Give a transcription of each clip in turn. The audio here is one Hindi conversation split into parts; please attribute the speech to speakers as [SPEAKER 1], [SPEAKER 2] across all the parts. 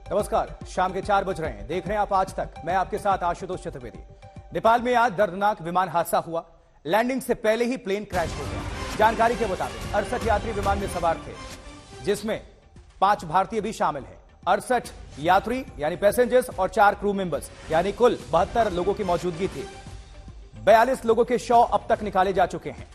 [SPEAKER 1] नमस्कार, शाम के 4 बज रहे हैं। देख रहे हैं आप आज तक। मैं आपके साथ आशुतोष चतुर्वेदी। नेपाल में आज दर्दनाक विमान हादसा हुआ। लैंडिंग से पहले ही प्लेन क्रैश हो गया। जानकारी के मुताबिक 68 यात्री विमान में सवार थे, जिसमें 5 भारतीय भी शामिल हैं। 68 यात्री यानी पैसेंजर्स और 4 क्रू मेंबर्स यानी कुल 72 लोगों की मौजूदगी थी। 42 लोगों के शव अब तक निकाले जा चुके हैं।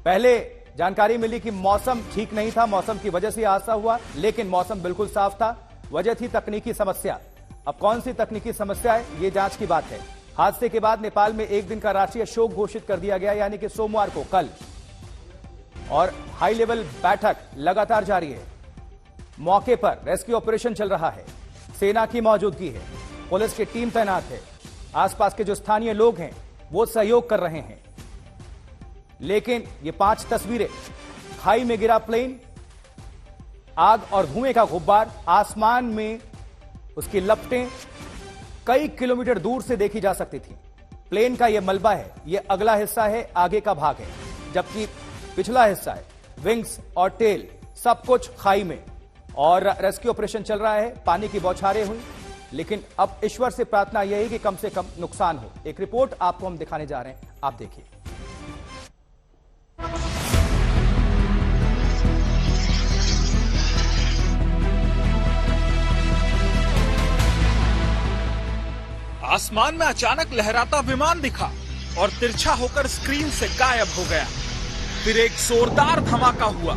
[SPEAKER 1] पहले जानकारी मिली कि मौसम ठीक नहीं था, मौसम की वजह से हादसा हुआ, लेकिन मौसम बिल्कुल साफ था। वजह थी तकनीकी समस्या। अब कौन सी तकनीकी समस्या है, यह जांच की बात है। हादसे के बाद नेपाल में एक दिन का राष्ट्रीय शोक घोषित कर दिया गया, यानी कि सोमवार को कल, और हाई लेवल बैठक लगातार जारी है। मौके पर रेस्क्यू ऑपरेशन चल रहा है। सेना की मौजूदगी है, पुलिस की टीम तैनात है। आसपास के जो स्थानीय लोग हैं वो सहयोग कर रहे हैं। लेकिन ये 5 तस्वीरें, खाई में गिरा प्लेन, आग और धुएं का गुब्बार, आसमान में उसकी लपटें कई किलोमीटर दूर से देखी जा सकती थी। प्लेन का यह मलबा है, यह अगला हिस्सा है, आगे का भाग है, जबकि पिछला हिस्सा है, विंग्स और टेल, सब कुछ खाई में। और रेस्क्यू ऑपरेशन चल रहा है। पानी की बौछारें हुई, लेकिन अब ईश्वर से प्रार्थना यह है कि कम से कम नुकसान हो। एक रिपोर्ट आपको हम दिखाने जा रहे हैं, आप देखिए।
[SPEAKER 2] आसमान में अचानक लहराता विमान दिखा और तिरछा होकर स्क्रीन से गायब हो गया। फिर एक जोरदार धमाका हुआ।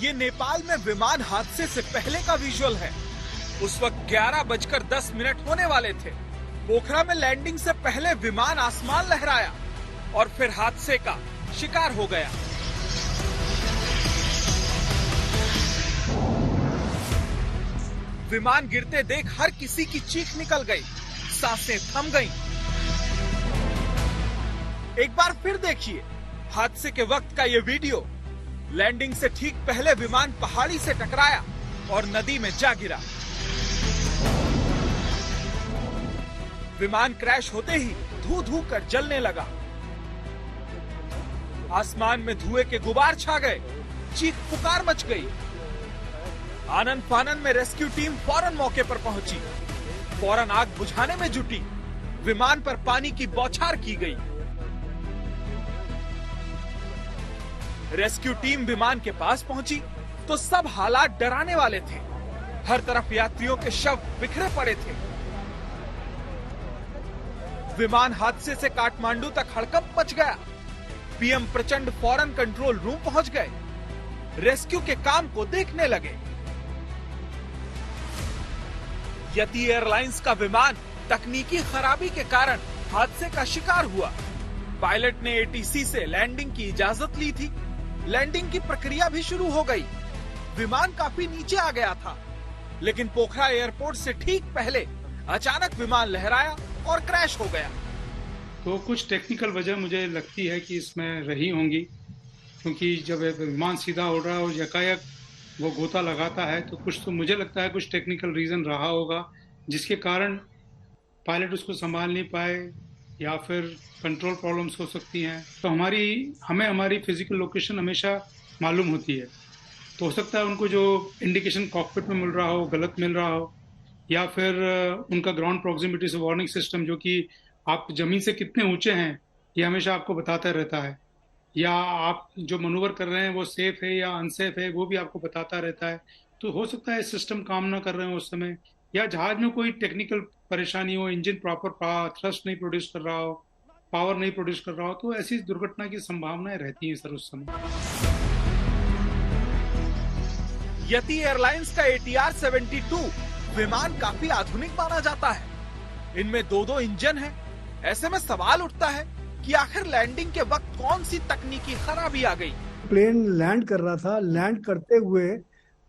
[SPEAKER 2] ये नेपाल में विमान हादसे से पहले का विजुअल है। उस वक्त 11:10 होने वाले थे। पोखरा में लैंडिंग से पहले विमान आसमान लहराया और फिर हादसे का शिकार हो गया। विमान गिरते देख हर किसी की चीख निकल गई, सांसें थम गईं। एक बार फिर देखिए हादसे के वक्त का ये वीडियो। लैंडिंग से ठीक पहले विमान पहाड़ी से टकराया और नदी में जा गिरा। विमान क्रैश होते ही धू धू कर जलने लगा। आसमान में धुएं के गुबार छा गए, चीख पुकार मच गई। आनन फानन में रेस्क्यू टीम फौरन मौके पर पहुंची, फौरन आग बुझाने में जुटी। विमान पर पानी की बौछार की गई। रेस्क्यू टीम विमान के पास पहुंची तो सब हालात डराने वाले थे। हर तरफ यात्रियों के शव बिखरे पड़े थे। विमान हादसे से काठमांडू तक हड़कंप मच गया। पीएम प्रचंड फौरन कंट्रोल रूम पहुंच गए, रेस्क्यू के काम को देखने लगे। यति एयरलाइंस का विमान तकनीकी खराबी के कारण हादसे का शिकार हुआ। पायलट ने एटीसी से लैंडिंग की इजाजत ली थी। लैंडिंग की प्रक्रिया भी शुरू हो गई। विमान काफी नीचे आ गया था, लेकिन पोखरा एयरपोर्ट से ठीक पहले अचानक विमान लहराया और क्रैश हो गया।
[SPEAKER 3] तो कुछ टेक्निकल वजह मुझे लगती है कि इसमें रही होंगी, क्योंकि जब विमान सीधा उड़ रहा है और यकायक वो गोता लगाता है तो कुछ, तो मुझे लगता है कुछ टेक्निकल रीजन रहा होगा जिसके कारण पायलट उसको संभाल नहीं पाए, या फिर कंट्रोल प्रॉब्लम्स हो सकती हैं। तो हमें हमारी फिजिकल लोकेशन हमेशा मालूम होती है, तो हो सकता है उनको जो इंडिकेशन कॉकपिट में मिल रहा हो गलत मिल रहा हो, या फिर उनका ग्राउंड प्रॉक्सिमिटी से वार्निंग सिस्टम, जो कि आप जमीन से कितने ऊंचे हैं ये हमेशा आपको बताता रहता है, या आप जो मनूवर कर रहे हैं वो सेफ है या अनसेफ है वो भी आपको बताता रहता है। तो हो सकता है सिस्टम काम ना कर रहे हो उस समय, या जहाज में कोई टेक्निकल परेशानी हो, इंजन प्रॉपर थ्रस्ट नहीं प्रोड्यूस कर रहा हो, पावर नहीं प्रोड्यूस कर रहा हो, तो ऐसी दुर्घटना की संभावनाएं रहती हैं सर उस समय।
[SPEAKER 2] यति एयरलाइंस का ATR 72 विमान काफी आधुनिक माना जाता है। इनमें 2-2 इंजन हैं। ऐसे में सवाल उठता है कि आखिर लैंडिंग के वक्त कौन सी तकनीकी खराबी आ गई।
[SPEAKER 4] प्लेन लैंड कर रहा था, लैंड करते हुए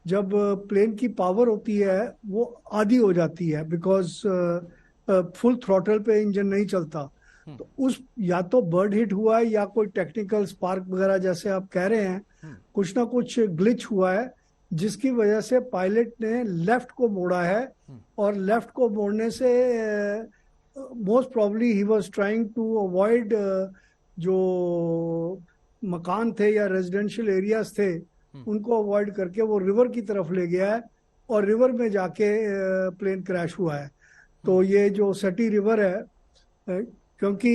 [SPEAKER 4] जब प्लेन की पावर होती है वो आधी हो जाती है, बिकॉज फुल थ्रॉटल पे इंजन नहीं चलता। तो उस या तो बर्ड हिट हुआ है या कोई टेक्निकल स्पार्क वगैरह जैसे आप कह रहे हैं, कुछ ना कुछ ग्लिच हुआ है, जिसकी वजह से पायलट ने लेफ्ट को मोड़ा है, और लेफ्ट को मोड़ने से मोस्ट प्रॉब्ली ही वाज ट्राइंग टू अवॉइड जो मकान थे या रेजिडेंशियल एरियाज थे उनको अवॉइड करके वो रिवर की तरफ ले गया है, और रिवर में जाके प्लेन क्रैश हुआ है। तो ये जो सटी रिवर है, क्योंकि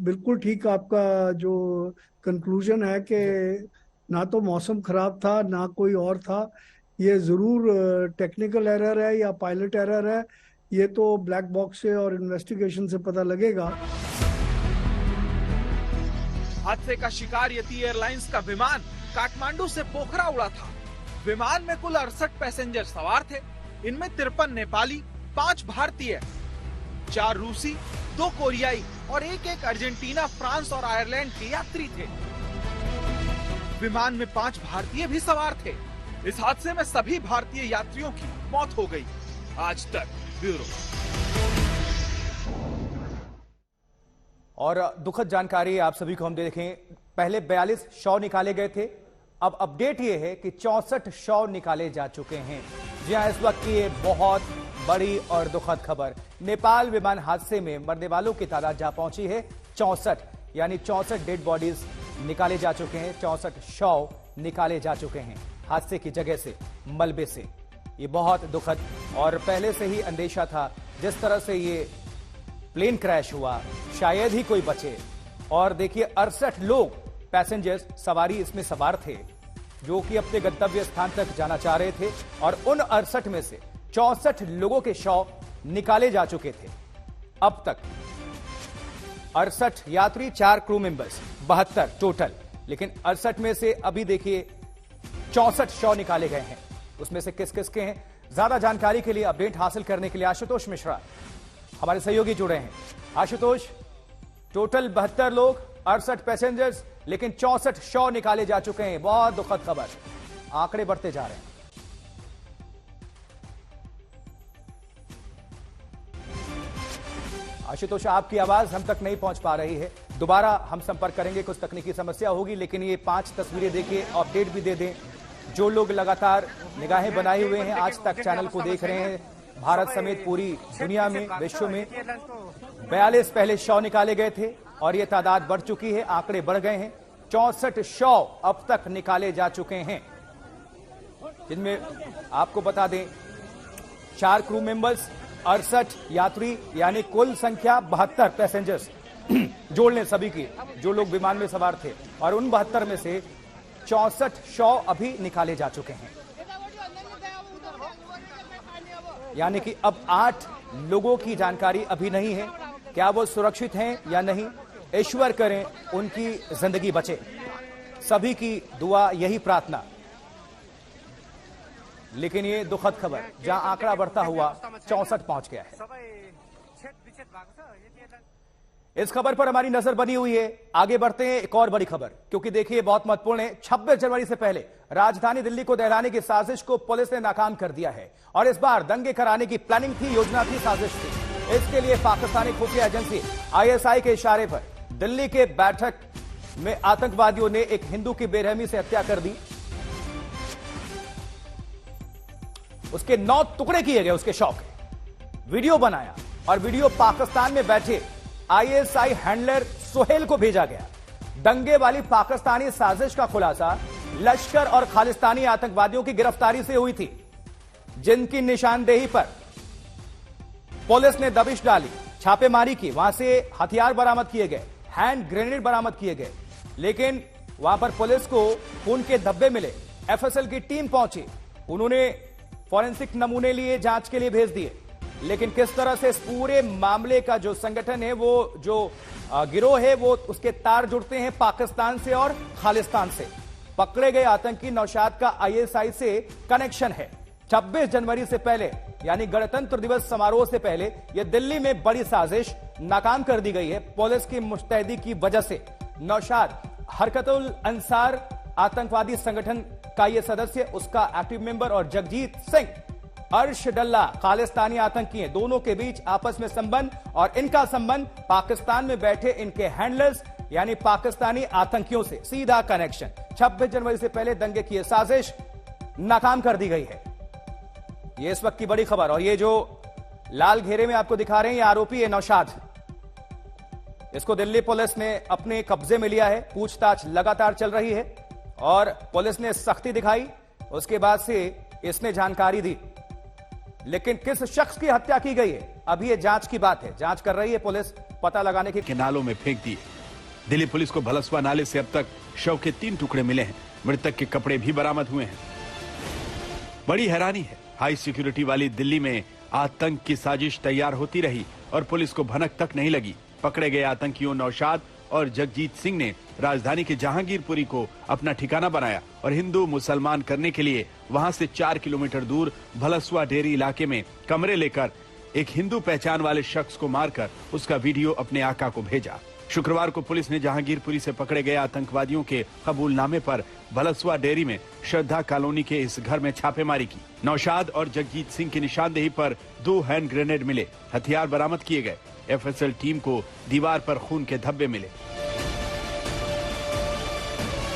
[SPEAKER 4] बिल्कुल ठीक आपका जो कंक्लूजन है कि ना तो मौसम खराब था ना कोई और था, ये जरूर टेक्निकल एरर है या पायलट एरर है, ये तो ब्लैक बॉक्स से और इन्वेस्टिगेशन से पता लगेगा।
[SPEAKER 2] हादसे का शिकार यति एयरलाइंस का विमान काठमांडू से पोखरा उड़ा था। विमान में कुल 68 पैसेंजर सवार थे। इनमें 53 नेपाली, 5 भारतीय, 4 रूसी, 2 कोरियाई और एक अर्जेंटीना, फ्रांस और आयरलैंड के यात्री थे। विमान में 5 भारतीय भी सवार थे। इस हादसे में सभी भारतीय यात्रियों की मौत हो गई। आज तक ब्यूरो।
[SPEAKER 1] और दुखद जानकारी आप सभी को हम देखें, पहले 42 शव निकाले गए थे, अब अपडेट ये है कि 64 शव निकाले जा चुके हैं। जी हां, इस वक्त की ये बहुत बड़ी और दुखद खबर। नेपाल विमान हादसे में मरने वालों की तादाद जा पहुंची है 64, यानी 64 डेड बॉडीज निकाले जा चुके हैं, 64 शव निकाले जा चुके हैं हादसे की जगह से, मलबे से। ये बहुत दुखद, और पहले से ही अंदेशा था जिस तरह से ये प्लेन क्रैश हुआ शायद ही कोई बचे। और देखिए 68 लोग पैसेंजर्स सवारी इसमें सवार थे जो कि अपने गंतव्य स्थान तक जाना चाह रहे थे, और उन 68 में से 64 लोगों के शव निकाले जा चुके थे अब तक। 68 यात्री, 4 क्रू मेंबर्स, 72 टोटल, लेकिन 68 में से अभी देखिए 64 शव निकाले गए हैं। उसमें से किस किस के हैं, ज्यादा जानकारी के लिए अपडेट हासिल करने के लिए आशुतोष मिश्रा हमारे सहयोगी जुड़े हैं। आशुतोष, टोटल 72 लोग, 68 पैसेंजर्स, लेकिन 64 शव निकाले जा चुके हैं। बहुत दुखद खबर, आंकड़े बढ़ते जा रहे हैं। आशुतोष, आपकी आवाज हम तक नहीं पहुंच पा रही है, दोबारा हम संपर्क करेंगे, कुछ तकनीकी समस्या होगी। लेकिन ये 5 तस्वीरें देखिए, अपडेट भी दे दें। जो लोग लगातार निगाहें बनाए हुए हैं, आज तक चैनल को देख रहे हैं, भारत समेत पूरी दुनिया में, विश्व में 42 पहले शव निकाले गए थे और ये तादाद बढ़ चुकी है, आंकड़े बढ़ गए हैं। 64 शव अब तक निकाले जा चुके हैं, जिनमें आपको बता दें 4 क्रू मेंबर्स, 68 यात्री, यानी कुल संख्या 72 पैसेंजर्स जोड़ लें सभी की, जो लोग विमान में सवार थे। और उन 72 में से 64 शव अभी निकाले जा चुके हैं, यानी कि अब 8 लोगों की जानकारी अभी नहीं है, क्या वो सुरक्षित हैं या नहीं। ईश्वर करें उनकी जिंदगी बचे, सभी की दुआ, यही प्रार्थना। लेकिन ये दुखद खबर, जहां आंकड़ा बढ़ता हुआ 64 पहुंच गया है। इस खबर पर हमारी नजर बनी हुई है। आगे बढ़ते हैं, एक और बड़ी खबर, क्योंकि देखिए बहुत महत्वपूर्ण है। 26 जनवरी से पहले राजधानी दिल्ली को दहलाने की साजिश को पुलिस ने नाकाम कर दिया है, और इस बार दंगे कराने की प्लानिंग थी, योजना थी, साजिश थी। इसके लिए पाकिस्तानी खुफिया एजेंसी ISI के इशारे पर दिल्ली के बैठक में आतंकवादियों ने एक हिंदू की बेरहमी से हत्या कर दी। उसके 9 टुकड़े किए गए, उसके शव के वीडियो बनाया, और वीडियो पाकिस्तान में बैठे ISI हैंडलर सोहेल को भेजा गया। दंगे वाली पाकिस्तानी साजिश का खुलासा लश्कर और खालिस्तानी आतंकवादियों की गिरफ्तारी से हुई थी, जिनकी निशानदेही पर पुलिस ने दबिश डाली, छापेमारी की, वहां से हथियार बरामद किए गए, हैंड ग्रेनेड बरामद किए गए। लेकिन वहां पर पुलिस को खून के धब्बे मिले। FSL की टीम पहुंची, उन्होंने फॉरेंसिक नमूने लिए, जांच के लिए भेज दिए। लेकिन किस तरह से इस पूरे मामले का जो संगठन है, वो जो गिरोह है, वो उसके तार जुड़ते हैं पाकिस्तान से और खालिस्तान से। पकड़े गए आतंकी नौशाद का ISI से कनेक्शन है। 26 जनवरी से पहले, यानी गणतंत्र दिवस समारोह से पहले, यह दिल्ली में बड़ी साजिश नाकाम कर दी गई है पुलिस की मुस्तैदी की वजह से। नौशाद हरकतुल अंसार आतंकवादी संगठन का यह सदस्य, उसका एक्टिव मेंबर, और जगजीत सिंह अर्शडल्ला खालिस्तानी आतंकी हैं। दोनों के बीच आपस में संबंध, और इनका संबंध पाकिस्तान में बैठे इनके हैंडलर्स यानी पाकिस्तानी आतंकियों से सीधा कनेक्शन। 26 जनवरी से पहले दंगे की साजिश नाकाम कर दी गई है। ये इस वक्त की बड़ी खबर। और ये जो लाल घेरे में आपको दिखा रहे हैं, ये आरोपी है नौशाद। इसको दिल्ली पुलिस ने अपने कब्जे में लिया है, पूछताछ लगातार चल रही है और पुलिस ने सख्ती दिखाई। उसके बाद से इसने जानकारी दी लेकिन किस शख्स की हत्या की गई है अभी ये जांच की बात है। जांच कर रही है पुलिस, पता लगाने की।
[SPEAKER 5] नालों में फेंक दिए। दिल्ली पुलिस को भलसवा नाले से अब तक शव के 3 टुकड़े मिले हैं। मृतक के कपड़े भी बरामद हुए हैं। बड़ी हैरानी है, हाई सिक्योरिटी वाली दिल्ली में आतंक की साजिश तैयार होती रही और पुलिस को भनक तक नहीं लगी। पकड़े गए आतंकियों नौशाद और जगजीत सिंह ने राजधानी के जहांगीरपुरी को अपना ठिकाना बनाया और हिंदू मुसलमान करने के लिए वहां से 4 किलोमीटर दूर भलसवा डेरी इलाके में कमरे लेकर एक हिंदू पहचान वाले शख्स को मारकर उसका वीडियो अपने आका को भेजा। शुक्रवार को पुलिस ने जहांगीरपुरी से पकड़े गए आतंकवादियों के कबूलनामे पर भलसवा डेयरी में श्रद्धा कॉलोनी के इस घर में छापेमारी की। नौशाद और जगजीत सिंह की निशानदेही पर 2 हैंड ग्रेनेड मिले। हथियार बरामद किए गए। एफएसएल टीम को दीवार पर खून के धब्बे मिले।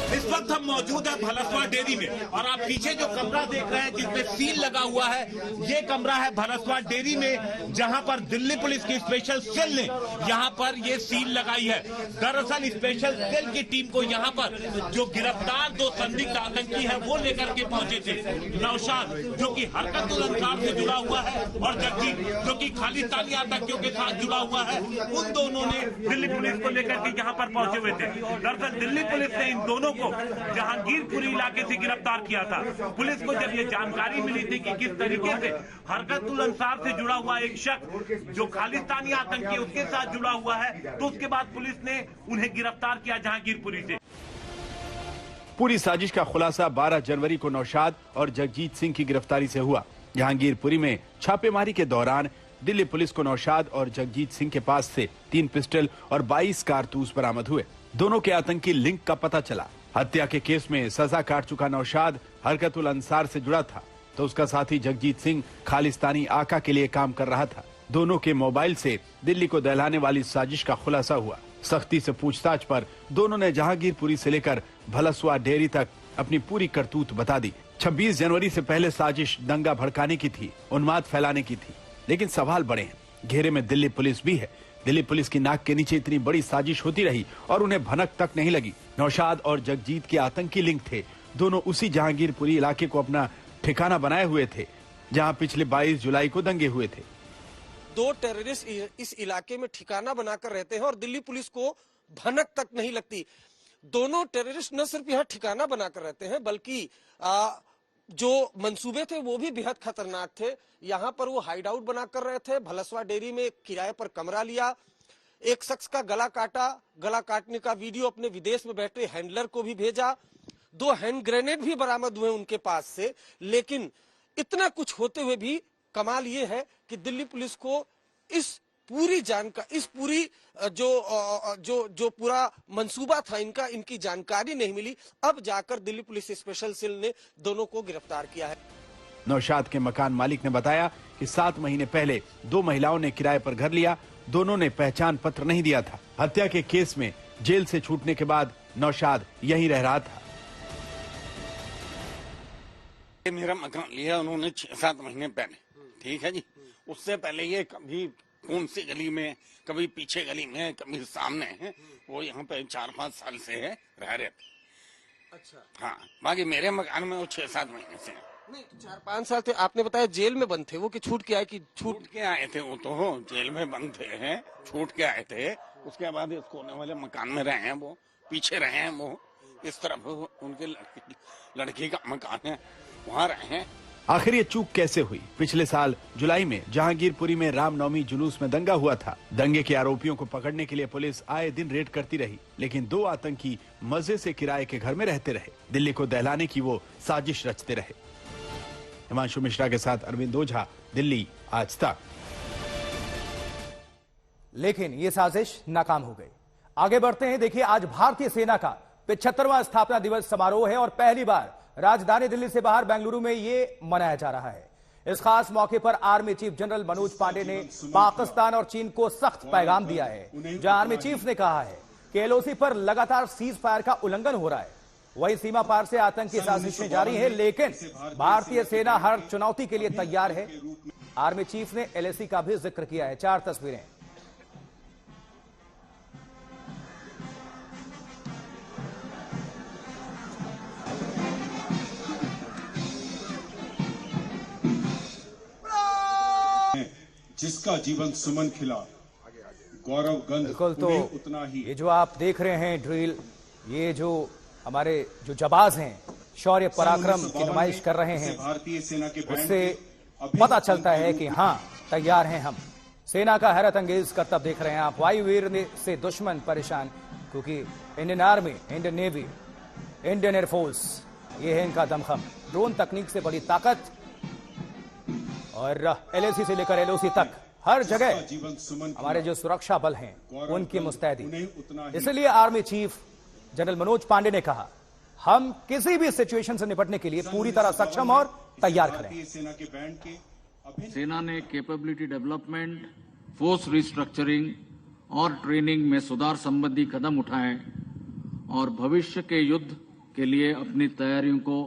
[SPEAKER 6] इस वक्त हम मौजूद है भलसवा डेयरी में और आप पीछे जो कमरा देख रहे हैं जिसमें सील लगा हुआ है, ये कमरा है भलसवा डेयरी में, जहां पर दिल्ली पुलिस की स्पेशल सेल ने यहां पर ये सील लगाई है। दरअसल स्पेशल सेल की टीम को यहां पर जो गिरफ्तार 2 संदिग्ध आतंकी है वो लेकर के पहुंचे थे। नौशाद जो कि हरकत-उल-अंसार से जुड़ा हुआ है और जगजीत जो कि खालिस्तानी आतंकियों के साथ जुड़ा हुआ है, उन दोनों ने दिल्ली पुलिस को लेकर के यहाँ पर पहुंचे हुए थे। दरअसल दिल्ली पुलिस ने इन दोनों को जहांगीरपुरी इलाके से गिरफ्तार किया था। पुलिस को जब ये जानकारी मिली थी कि किस तरीके से हरकत-उल-अंसार से जुड़ा हुआ एक शख्स जो खालिस्तानी आतंकी उसके साथ जुड़ा हुआ है, तो उसके बाद पुलिस ने उन्हें गिरफ्तार किया जहांगीरपुरी से।
[SPEAKER 5] पूरी साजिश का खुलासा 12 जनवरी को नौशाद और जगजीत सिंह की गिरफ्तारी से हुआ। जहांगीरपुरी में छापेमारी के दौरान दिल्ली पुलिस को नौशाद और जगजीत सिंह के पास से 3 पिस्टल और 22 कारतूस बरामद हुए। दोनों के आतंकी लिंक का पता चला। हत्या के केस में सजा काट चुका नौशाद हरकत-उल-अंसार से जुड़ा था, तो उसका साथी जगजीत सिंह खालिस्तानी आका के लिए काम कर रहा था। दोनों के मोबाइल से दिल्ली को दहलाने वाली साजिश का खुलासा हुआ। सख्ती से पूछताछ पर दोनों ने जहांगीरपुरी से लेकर भलसवा डेयरी तक अपनी पूरी करतूत बता दी। 26 जनवरी से पहले साजिश दंगा भड़काने की थी, उन्माद फैलाने की थी। लेकिन सवाल बड़े हैं। घेरे में दिल्ली पुलिस भी है। दिल्ली पुलिस की नाक के नीचे इतनी बड़ी साजिश होती रही और उन्हें भनक तक नहीं लगी। नौशाद और जगजीत के आतंकी लिंक थे। दोनों उसी जहांगीरपुरी इलाके को अपना ठिकाना बनाए हुए थे जहां पिछले 22 जुलाई को दंगे हुए थे।
[SPEAKER 7] 2 टेररिस्ट इस इलाके में ठिकाना बनाकर रहते हैं और दिल्ली पुलिस को भनक तक नहीं लगती। दोनों टेररिस्ट न सिर्फ यहाँ ठिकाना बनाकर रहते हैं बल्कि जो मंसूबे थे वो भी बेहद खतरनाक थे। यहाँ पर वो हाइड आउट बनाकर रहे थे। भलसवा डेयरी में किराए पर कमरा लिया, एक शख्स का गला काटा, गला काटने का वीडियो अपने विदेश में बैठे हैंडलर को भी भेजा। 2 हैंड ग्रेनेड भी बरामद हुए उनके पास से। लेकिन इतना कुछ होते हुए भी कमाल ये है कि दिल्ली पुलिस को इस पूरी जो पूरा मंसूबा था इनकी जानकारी नहीं मिली। अब जाकर दिल्ली पुलिस स्पेशल सेल ने दोनों को गिरफ्तार किया है।
[SPEAKER 5] नौशाद के मकान मालिक ने बताया कि 7 महीने पहले 2 महिलाओं ने किराए पर घर लिया। दोनों ने पहचान पत्र नहीं दिया था। हत्या के केस में जेल से छूटने के बाद नौशाद यहीं रह रहा था।
[SPEAKER 8] मेरा मकान लिया उन्होंने 6-7 महीने पहले, ठीक है जी। उससे पहले ये कभी कौन सी गली में, कभी पीछे गली में, कभी सामने है। वो यहाँ पे 4-5 साल से है, रह रहे थे।
[SPEAKER 7] अच्छा,
[SPEAKER 8] हाँ, बाकी मेरे मकान में वो 6-7 महीने से
[SPEAKER 7] नहीं तो 4-5 साल थे। आपने बताया जेल में बंद थे वो, कि छूट के आए? कि
[SPEAKER 8] छूट के आए थे वो, तो जेल में बंद थे हैं, छूट के आए थे। उसके बाद इस कोने वाले मकान में रहे हैं, वो पीछे रहे हैं, वो इस तरफ उनके लड़की का मकान है, वहाँ रहे हैं।
[SPEAKER 5] आखिर ये चूक कैसे हुई? पिछले साल जुलाई में जहांगीरपुरी में रामनवमी जुलूस में दंगा हुआ था। दंगे के आरोपियों को पकड़ने के लिए पुलिस आए दिन रेड करती रही, लेकिन 2 आतंकी मजे से किराए के घर में रहते रहे। दिल्ली को दहलाने की वो साजिश रचते रहे। हिमांशु मिश्रा के साथ अरविंद ओझा, दिल्ली आज तक।
[SPEAKER 1] लेकिन ये साजिश नाकाम हो गई। आगे बढ़ते हैं। देखिए, आज भारतीय सेना का 75वां स्थापना दिवस समारोह है और पहली बार राजधानी दिल्ली से बाहर बेंगलुरु में ये मनाया जा रहा है। इस खास मौके पर army chief general Manoj Pande ने पाकिस्तान और चीन को सख्त पैगाम दिया है। जहां आर्मी चीफ ने कहा है कि एलओसी पर लगातार सीज फायर का उल्लंघन हो रहा है, वही सीमा पार से आतंकी साजिशें जारी है, लेकिन भारतीय सेना हर चुनौती के लिए तैयार है। आर्मी चीफ ने एलएसी का भी जिक्र किया है। 4 तस्वीरें।
[SPEAKER 9] जिसका जीवन सुमन खिला, गौरव गंध
[SPEAKER 1] बिल्कुल। तो
[SPEAKER 9] उतना ही
[SPEAKER 1] ये जो आप देख रहे हैं ड्रिल, ये जो हमारे जो जाबाज हैं शौर्य पराक्रम की नुमाइश कर रहे हैं,
[SPEAKER 9] भारतीय सेना के
[SPEAKER 1] उससे पता चलता है कि हाँ तैयार हैं हम। सेना का हैरत अंगेज करतब देख रहे हैं आप। वायुवीर से दुश्मन परेशान, क्योंकि Indian army, Indian navy, Indian air force, ये है इनका दमखम। ड्रोन तकनीक से बड़ी ताकत, और एलएसी से लेकर एलओसी तक हर जगह हमारे जो सुरक्षा बल हैं उनकी मुस्तैदी। इसलिए army chief general Manoj Pande ने कहा, हम किसी भी सिचुएशन से निपटने के लिए पूरी तरह सक्षम और तैयार खड़े हैं।
[SPEAKER 10] सेना ने कैपेबिलिटी डेवलपमेंट, फोर्स रिस्ट्रक्चरिंग और ट्रेनिंग में सुधार संबंधी कदम उठाए और भविष्य के युद्ध के लिए अपनी तैयारियों को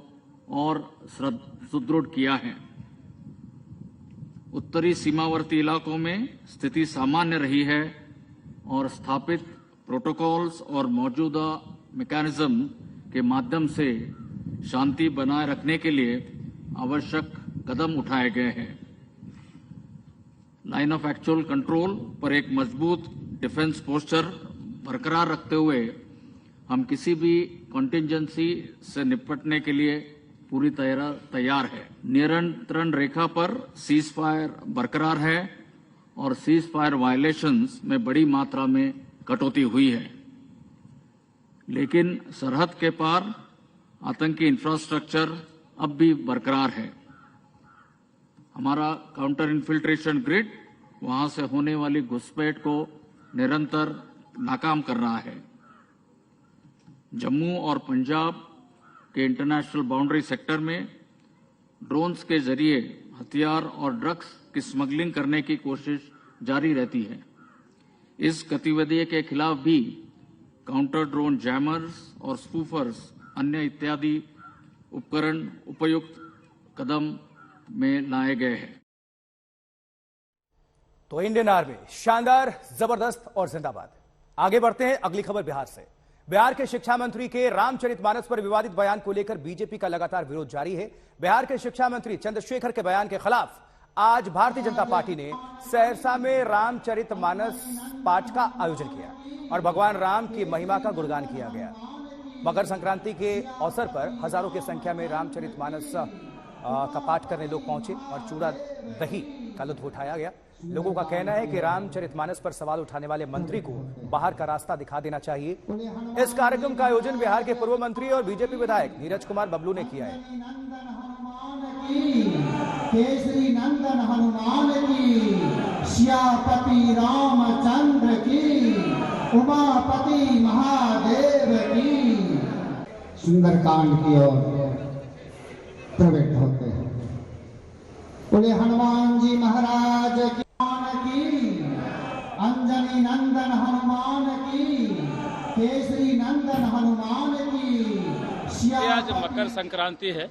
[SPEAKER 10] और सुदृढ़ किया है। उत्तरी सीमावर्ती इलाकों में स्थिति सामान्य रही है और स्थापित प्रोटोकॉल्स और मौजूदा मैकेनिज्म के माध्यम से शांति बनाए रखने के लिए आवश्यक कदम उठाए गए हैं। लाइन ऑफ एक्चुअल कंट्रोल पर एक मजबूत डिफेंस पोस्चर बरकरार रखते हुए हम किसी भी कॉन्टिंजेंसी से निपटने के लिए पूरी तैयार है। नियंत्रण रेखा पर सीज फायर बरकरार है और सीज फायर वायलेशंस में बड़ी मात्रा में कटौती हुई है, लेकिन सरहद के पार आतंकी इंफ्रास्ट्रक्चर अब भी बरकरार है। हमारा काउंटर इन्फिल्ट्रेशन ग्रिड वहां से होने वाली घुसपैठ को निरंतर नाकाम कर रहा है। जम्मू और पंजाब के इंटरनेशनल बाउंड्री सेक्टर में ड्रोन्स के जरिए हथियार और ड्रग्स की स्मगलिंग करने की कोशिश जारी रहती है। इस गतिविधि के खिलाफ भी काउंटर ड्रोन जैमर्स और स्पूफर्स अन्य इत्यादि उपकरण उपयुक्त कदम में लाए गए हैं।
[SPEAKER 1] तो इंडियन आर्मी शानदार, जबरदस्त और जिंदाबाद। आगे बढ़ते हैं अगली खबर बिहार से। बिहार के शिक्षा मंत्री के रामचरितमानस पर विवादित बयान को लेकर बीजेपी का लगातार विरोध जारी है। बिहार के शिक्षा मंत्री चंद्रशेखर के बयान के खिलाफ आज भारतीय जनता पार्टी ने सहरसा में रामचरितमानस पाठ का आयोजन किया और भगवान राम की महिमा का गुणगान किया गया। मकर संक्रांति के अवसर पर हजारों की संख्या में रामचरितमानस का पाठ करने लोग पहुंचे और चूड़ा दही का लुत्फ उठाया गया। लोगों का कहना है कि रामचरितमानस पर सवाल उठाने वाले मंत्री को बाहर का रास्ता दिखा देना चाहिए। इस कार्यक्रम का आयोजन बिहार के पूर्व मंत्री और बीजेपी विधायक नीरज कुमार बबलू ने किया है।
[SPEAKER 11] केसरी नंदन हनुमान की, श्यापति रामचंद्र की, उमापति महादेव की, सुंदरकांड की ओर प्रकट होते हैं। बोले हनुमान जी महाराज की, अंजनी नंदन हनुमान की, केसरी नंदन हनुमान की।
[SPEAKER 12] आज मकर संक्रांति है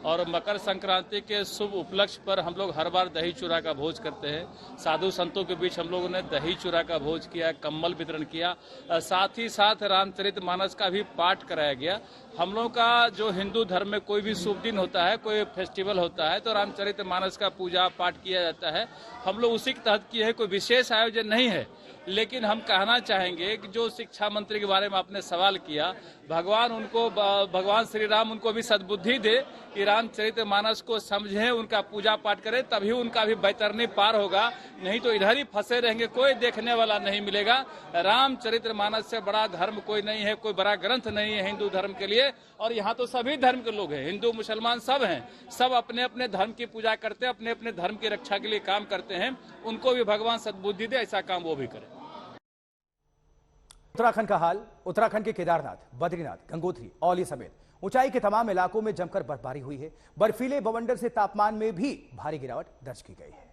[SPEAKER 12] और मकर संक्रांति के शुभ उपलक्ष्य पर हम लोग हर बार दही चूड़ा का भोज करते हैं। साधु संतों के बीच हम लोगों ने दही चूड़ा का भोज किया, कम्बल वितरण किया, साथ ही साथ रामचरितमानस का भी पाठ कराया गया। हम लोगों का जो हिंदू धर्म में कोई भी शुभ दिन होता है, कोई फेस्टिवल होता है, तो रामचरितमानस का पूजा पाठ किया जाता है। हम लोग उसी के तहत किए हैं, कोई विशेष आयोजन नहीं है। लेकिन हम कहना चाहेंगे कि जो शिक्षा मंत्री के बारे में आपने सवाल किया, भगवान श्री राम उनको भी सद्बुद्धि दे कि रामचरितमानस को समझें, उनका पूजा पाठ करें, तभी उनका भी बैतरनी पार होगा। नहीं तो इधर ही फंसे रहेंगे, कोई देखने वाला नहीं मिलेगा। रामचरितमानस से बड़ा धर्म कोई नहीं है, कोई बड़ा ग्रंथ नहीं है हिंदू धर्म के लिए। और यहाँ तो सभी धर्म के लोग हैं, हिंदू मुसलमान सब हैं, सब अपने अपने धर्म की पूजा करते हैं, अपने अपने धर्म की रक्षा के लिए काम करते हैं। उनको भी भगवान सद्बुद्धि दे, ऐसा काम वो भी करें।
[SPEAKER 1] उत्तराखंड का हाल। उत्तराखंड के केदारनाथ, बद्रीनाथ, गंगोत्री, औली समेत ऊंचाई के तमाम इलाकों में जमकर बर्फबारी हुई है। बर्फीले बवंडर से तापमान में भी भारी गिरावट दर्ज की गई है।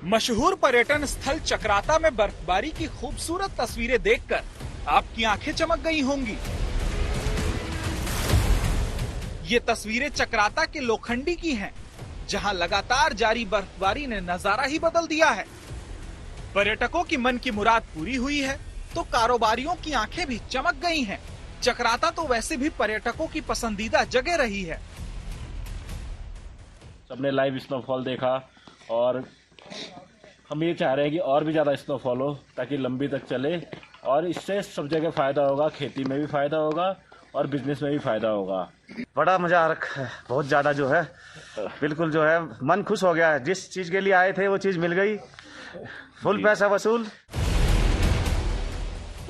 [SPEAKER 2] मशहूर पर्यटन स्थल चक्राता में बर्फबारी की खूबसूरत तस्वीरें देखकर आपकी आंखें चमक गई होंगी। ये तस्वीरें चक्राता के लोखंडी की हैं, जहां लगातार जारी बर्फबारी ने नजारा ही बदल दिया है। पर्यटकों की मन की मुराद पूरी हुई है तो कारोबारियों की आंखें भी चमक गई हैं। चक्राता तो वैसे भी पर्यटकों की पसंदीदा जगह रही है।
[SPEAKER 12] सबने लाइव स्नोफॉल देखा और हम ये चाह रहे हैं कि और भी ज़्यादा स्नोफॉल हो ताकि लंबी तक चले और इससे सब जगह फ़ायदा होगा, खेती में भी फ़ायदा होगा और बिजनेस में भी फ़ायदा होगा।
[SPEAKER 13] बड़ा मज़ा आ रखा है, बहुत ज़्यादा जो है बिल्कुल जो है मन खुश हो गया है। जिस चीज़ के लिए आए थे वो चीज़ मिल गई, फुल पैसा वसूल।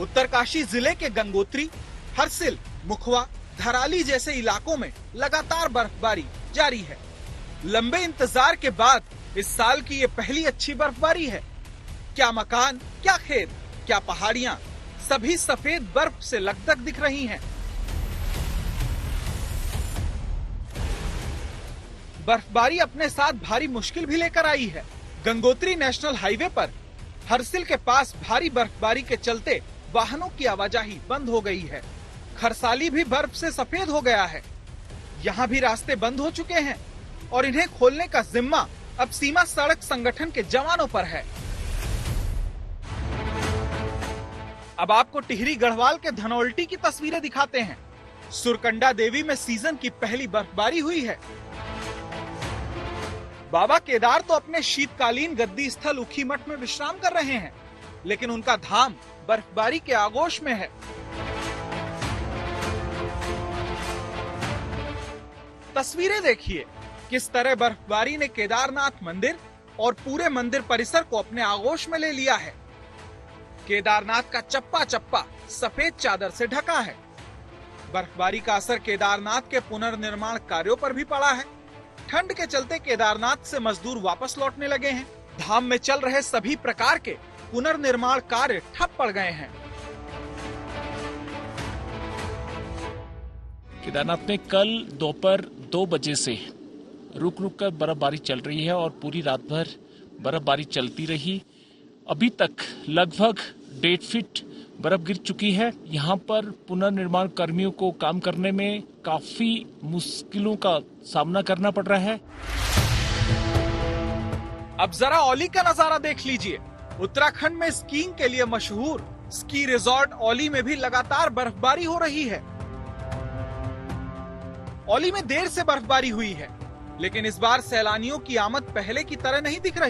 [SPEAKER 2] उत्तरकाशी जिले के गंगोत्री, हरसिल, मुखवा, धराली जैसे इलाकों में लगातार बर्फबारी जारी है। लंबे इंतजार के बाद इस साल की ये पहली अच्छी बर्फबारी है। क्या मकान, क्या खेत, क्या पहाड़ियां, सभी सफेद बर्फ से लकदक दिख रही हैं। बर्फबारी अपने साथ भारी मुश्किल भी लेकर आई है। गंगोत्री नेशनल हाईवे पर हरसिल के पास भारी बर्फबारी के चलते वाहनों की आवाजाही बंद हो गई है। खरसाली भी बर्फ से सफेद हो गया है। यहाँ भी रास्ते बंद हो चुके हैं और इन्हें खोलने का जिम्मा अब सीमा सड़क संगठन के जवानों पर है। अब आपको टिहरी गढ़वाल के धनौल्टी की तस्वीरें दिखाते हैं। सुरकंडा देवी में सीजन की पहली बर्फबारी हुई है। बाबा केदार तो अपने शीतकालीन गद्दी स्थल ऊखीमठ में विश्राम कर रहे हैं, लेकिन उनका धाम बर्फबारी के आगोश में है। तस्वीरें देखिए, किस तरह बर्फबारी ने केदारनाथ मंदिर और पूरे मंदिर परिसर को अपने आगोश में ले लिया है। केदारनाथ का चप्पा चप्पा सफेद चादर से ढका है। बर्फबारी का असर केदारनाथ के पुनर्निर्माण कार्यों पर भी पड़ा है। ठंड के चलते केदारनाथ से मजदूर वापस लौटने लगे हैं। धाम में चल रहे सभी प्रकार के पुनर्निर्माण कार्य ठप पड़ गए हैं।
[SPEAKER 14] केदारनाथ में कल दोपहर 2 बजे से रुक रुक कर बर्फबारी चल रही है और पूरी रात भर बर्फबारी चलती रही। अभी तक लगभग 1.5 फीट बर्फ गिर चुकी है। यहाँ पर पुनर्निर्माण कर्मियों को काम करने में काफी मुश्किलों का सामना करना पड़ रहा है।
[SPEAKER 2] अब जरा औली का नजारा देख लीजिए। उत्तराखंड में स्कीइंग के लिए मशहूर स्की रिजॉर्ट औली में भी लगातार बर्फबारी हो रही है। औली में देर से बर्फबारी हुई है, लेकिन इस बार सैलानियों की आमद पहले की तरह नहीं दिख रही।